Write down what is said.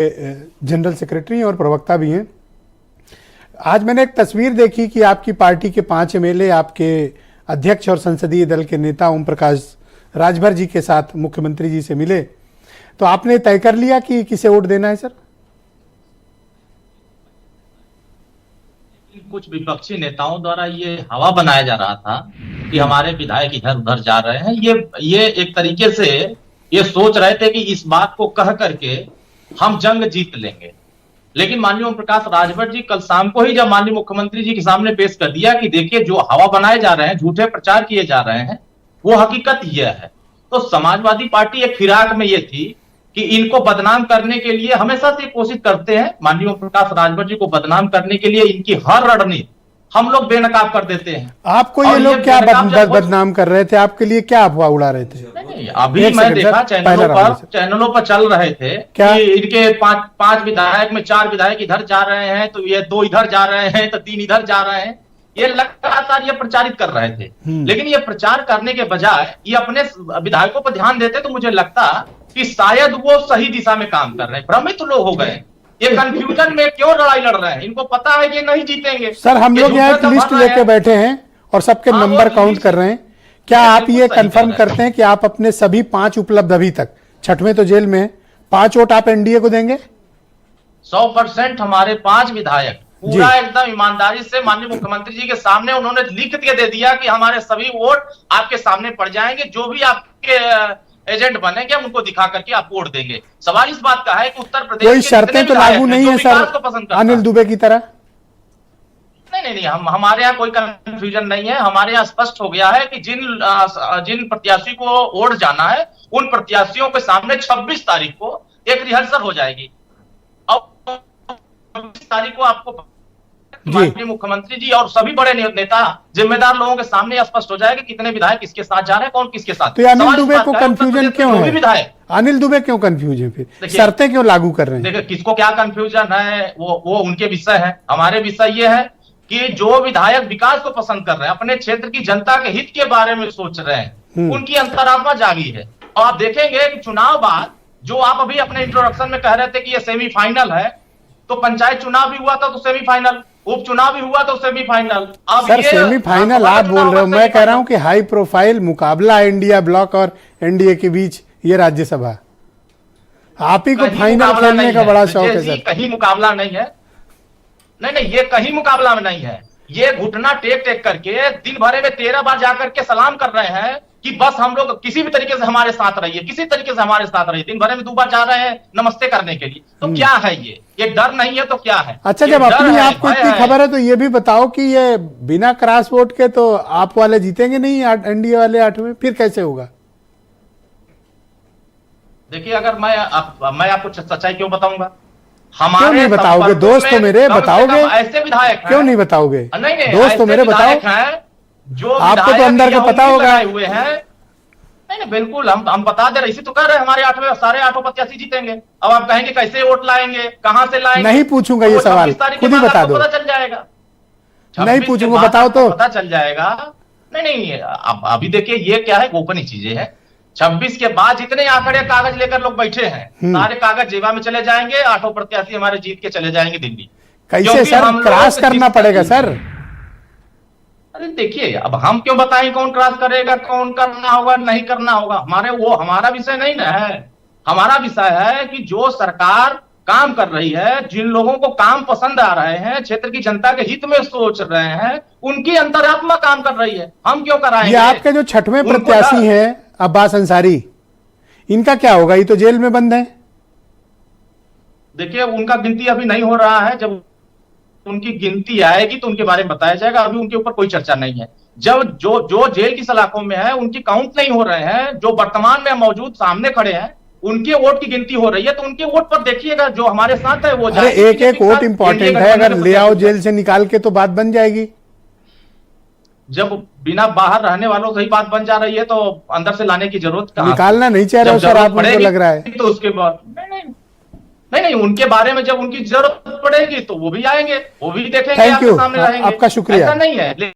General secretary और प्रवक्ता भी हैं। आज मैंने एक तस्वीर देखी कि आपकी पार्टी के 5 एमएलए आपके अध्यक्ष और संसदीय दल के नेता ओम प्रकाश राजभर जी के साथ मुख्यमंत्री जी से मिले, तो आपने तय कर लिया कि किसे वोट देना है सर? कुछ विपक्षी नेताओं द्वारा ये हवा बनाया जा रहा था कि हमारे विधायक इधर उधर जा रहे हैं। ये एक तरीके से ये सोच रहे थे कि इस बात को कह करके हम जंग जीत लेंगे। लेकिन माननीय ओम प्रकाश राजभर जी कल शाम को ही जब माननीय मुख्यमंत्री जी के सामने पेश कर दिया कि देखिए जो हवा बनाए जा रहे हैं, झूठे प्रचार किए जा रहे हैं, वो हकीकत यह है। तो समाजवादी पार्टी एक फिराक में ये थी कि इनको बदनाम करने के लिए हमेशा से कोशिश करते हैं, माननीय ओम प्रकाश राजभर जी को बदनाम करने के लिए इनकी हर रणनीति हम लोग बेनकाब कर देते हैं। आपको ये लोग क्या बदनाम कर रहे थे? आपके लिए क्या अफवाह उड़ा रहे थे? नहीं, अभी मैं देखा चैनलों पर चल रहे थे कि इनके पांच विधायक में 4 विधायक इधर जा रहे हैं, तो ये 2 इधर जा रहे हैं, तो 3 इधर जा रहे हैं। ये लगातार ये प्रचारित कर रहे थे। लेकिन ये प्रचार करने के बजाय ये अपने विधायकों पर ध्यान देते तो मुझे लगता कि शायद वो सही दिशा में काम कर रहे हैं। भ्रमित लोग हो गए, ये कंफ्यूजन में क्यों लड़ाई लड़ रहे हैं? इनको पता है कि नहीं जीतेंगे। सर, हम लोग यहाँ एक लिस्ट लेके बैठे हैं और सबके नंबर काउंट कर रहे हैं। क्या आप ये कंफर्म करते हैं कि आप अपने सभी 5 उपलब्ध अभी तक, 6वें तो जेल में, 5 वोट आप एनडीए को देंगे? 100% हमारे 5 विधायक पूरा एकदम ईमानदारी से माननीय मुख्यमंत्री जी के सामने उन्होंने लिख के दे दिया कि हमारे सभी वोट आपके सामने पड़ जाएंगे, जो भी आपके एजेंट बनेंगे हम उनको दिखा करके आप वोट देंगे। सवाल इस बात का है कि उत्तर प्रदेश कोई शर्तें तो लागू नहीं है सर अनिल दुबे की तरह? नहीं, हमारे यहाँ कोई कंफ्यूजन नहीं है। हमारे यहाँ स्पष्ट हो गया है कि जिन प्रत्याशी को वोट जाना है उन प्रत्याशियों के सामने 26 तारीख को एक रिहर्सल हो जाएगी और 26 तारीख को आपको माननीय मुख्यमंत्री जी और सभी बड़े नेता जिम्मेदार लोगों के सामने स्पष्ट हो जाएगा कितने विधायक किसके साथ जा रहे हैं, कौन किसके साथ। तो अनिल दुबे को कंफ्यूजन क्यों है? अनिल दुबे क्यों कंफ्यूज है? फिर शर्तें क्यों लागू कर रहे हैं? देखिए, किसको क्या कंफ्यूजन है वो उनके विषय है। हमारे विषय ये है कि जो विधायक विकास को पसंद कर रहे हैं, अपने क्षेत्र की जनता के हित के बारे में सोच रहे हैं, उनकी अंतरात्मा जागी है। और आप देखेंगे कि चुनाव बाद जो आप अभी अपने इंट्रोडक्शन में कह रहे थे कि ये सेमीफाइनल है, तो पंचायत चुनाव भी हुआ था तो सेमीफाइनल, उपचुनाव भी हुआ तो सेमीफाइनल। अब सर सेमीफाइनल आप बोल रहे हो, मैं कह रहा हूं कि हाई प्रोफाइल मुकाबला इंडिया ब्लॉक और एनडीए के बीच ये राज्यसभा, आप ही को फाइनल खेलने का बड़ा शौक है सर। कहीं मुकाबला नहीं है। नहीं, ये कहीं मुकाबला में नहीं है। ये घुटना टेक करके दिन भरे में 13 बार जाकर के सलाम कर रहे हैं कि बस हम लोग किसी भी तरीके से हमारे साथ रहिए, किसी तरीके से हमारे साथ रहिए। दिन भरे में 2 बार जा रहे हैं नमस्ते करने के लिए। तो क्या है ये डर नहीं है तो क्या है? अच्छा, जब अपनी आपको इतनी खबर है तो ये भी बताओ कि ये बिना क्रॉस वोट के तो आप वाले जीतेंगे नहीं, एनडीए वाले 8वें, फिर कैसे होगा? देखिए, अगर मैं आपको सच्चाई क्यों बताऊंगा? क्यों नहीं बताओगे? दोस्त तो मेरे बताओगे, ऐसे विधायक क्यों नहीं बताओगे? नहीं, दोस्त तो मेरे बताओ, जो आपको तो अंदर का पता होगा। हुए हैं नहीं, बिल्कुल हम बता दे रहे, इसी तो कह रहे हैं हमारे 8वें सारे 8 प्रत्याशी जीतेंगे। अब आप कहेंगे कैसे वोट लाएंगे, कहां से लाएंगे? नहीं पूछूंगा ये सवाल, खुद ही बता दो। पता चल जाएगा, नहीं पूछूंगा, बताओ तो। पता चल जाएगा। नहीं, अभी देखिए ये क्या है, गोपनीय चीजें हैं। 26 के बाद जितने आंकड़े कागज लेकर लोग बैठे हैं, सारे कागज जेबा में चले जाएंगे, 8 प्रत्याशी हमारे जीत के चले जाएंगे दिल्ली। कैसे सर क्रॉस करना पड़ेगा सर? अरे देखिए, अब हम क्यों बताएं कौन क्रॉस करेगा, कौन करना होगा नहीं करना होगा? हमारा विषय नहीं ना है। हमारा विषय है कि जो सरकार काम कर रही है, जिन लोगों को काम पसंद आ रहे हैं, क्षेत्र की जनता के हित में सोच रहे हैं, उनकी अंतरात्मा काम कर रही है। हम क्यों कराएंगे? ये आपके जो 6वें प्रत्याशी हैं अब्बास अंसारी, इनका क्या होगा? ये तो जेल में बंद है। देखिए, उनका गिनती अभी नहीं हो रहा है। जब उनकी गिनती आएगी तो उनके बारे में बताया जाएगा। अभी उनके ऊपर कोई चर्चा नहीं है। जब जो जेल की सलाखों में है उनकी काउंट नहीं हो रहे हैं, जो वर्तमान में मौजूद सामने खड़े हैं उनके वोट की गिनती हो रही है, तो उनके वोट पर देखिएगा जो हमारे साथ है वो। एक वोट इंपॉर्टेंट है, अगर ले आओ जेल से निकाल के तो बात बन जाएगी। जब बिना बाहर रहने वालों से ही बात बन जा रही है तो अंदर से लाने की जरूरत कहां? निकालना नहीं चाह रहे हो सर आप, मुझे लग रहा है। तो उसके बाद नहीं, उनके बारे में जब उनकी जरूरत पड़ेगी तो वो भी आएंगे, वो भी देखेंगे, थैंक यू, सामने रहेंगे। आपका शुक्रिया। ऐसा नहीं है।